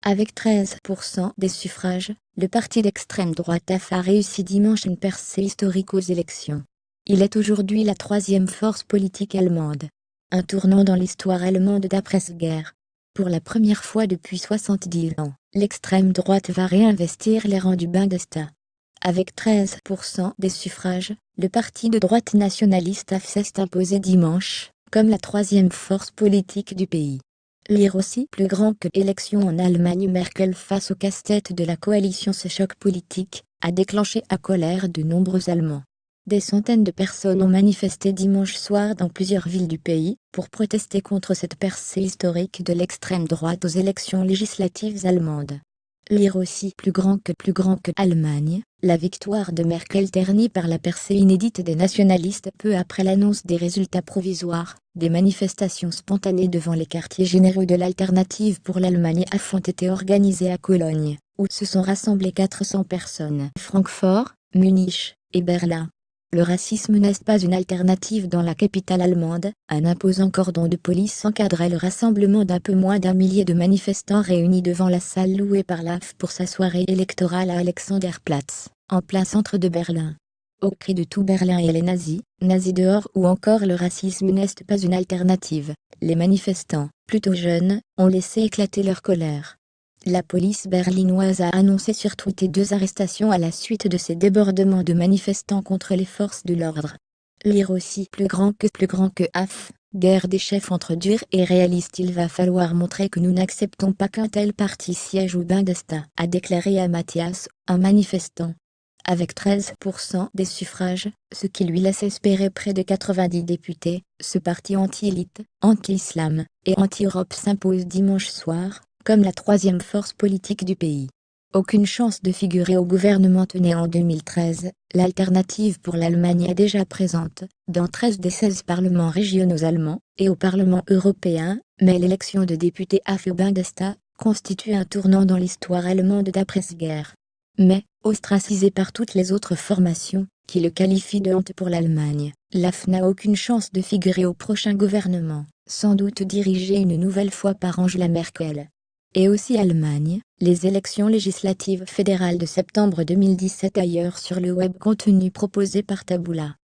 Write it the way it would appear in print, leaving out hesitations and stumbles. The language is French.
Avec 13% des suffrages, le parti d'extrême droite AF a réussi dimanche une percée historique aux élections. Il est aujourd'hui la troisième force politique allemande. Un tournant dans l'histoire allemande d'après-guerre. Pour la première fois depuis 70 ans, l'extrême droite va réinvestir les rangs du Bundestag. Avec 13% des suffrages, le parti de droite nationaliste AF s'est imposé dimanche, comme la troisième force politique du pays. Lire aussi plus grand que élection en Allemagne. Merkel face au casse-tête de la coalition. Ce choc politique a déclenché la colère de nombreux Allemands. Des centaines de personnes ont manifesté dimanche soir dans plusieurs villes du pays pour protester contre cette percée historique de l'extrême droite aux élections législatives allemandes. Lire aussi plus grand que Allemagne, la victoire de Merkel ternie par la percée inédite des nationalistes peu après l'annonce des résultats provisoires. Des manifestations spontanées devant les quartiers généraux de l'Alternative pour l'Allemagne AF ont été organisées à Cologne, où se sont rassemblées 400 personnes. Francfort, Munich et Berlin. Le racisme n'est pas une alternative dans la capitale allemande. Un imposant cordon de police encadrait le rassemblement d'un peu moins d'un millier de manifestants réunis devant la salle louée par l'AF pour sa soirée électorale à Alexanderplatz, en plein centre de Berlin. Au cri de tout Berlin et les nazis, nazis dehors ou encore le racisme n'est pas une alternative, les manifestants, plutôt jeunes, ont laissé éclater leur colère. La police berlinoise a annoncé sur Twitter 2 arrestations à la suite de ces débordements de manifestants contre les forces de l'ordre. Lire aussi plus grand que AF, guerre des chefs entre durs et réalistes. Il va falloir montrer que nous n'acceptons pas qu'un tel parti siège au Bundestag, a déclaré à Matthias, un manifestant. Avec 13% des suffrages, ce qui lui laisse espérer près de 90 députés, ce parti anti-élite, anti-islam et anti-Europe s'impose dimanche soir, comme la troisième force politique du pays. Aucune chance de figurer au gouvernement né en 2013, l'alternative pour l'Allemagne est déjà présente, dans 13 des 16 parlements régionaux allemands, et au Parlement européen, mais l'élection de députés AF au Bundestag constitue un tournant dans l'histoire allemande d'après-guerre. Mais, ostracisé par toutes les autres formations, qui le qualifient de honte pour l'Allemagne, l'AF n'a aucune chance de figurer au prochain gouvernement, sans doute dirigé une nouvelle fois par Angela Merkel. Et aussi Allemagne, les élections législatives fédérales de septembre 2017 ailleurs sur le web. Contenu proposé par Taboola.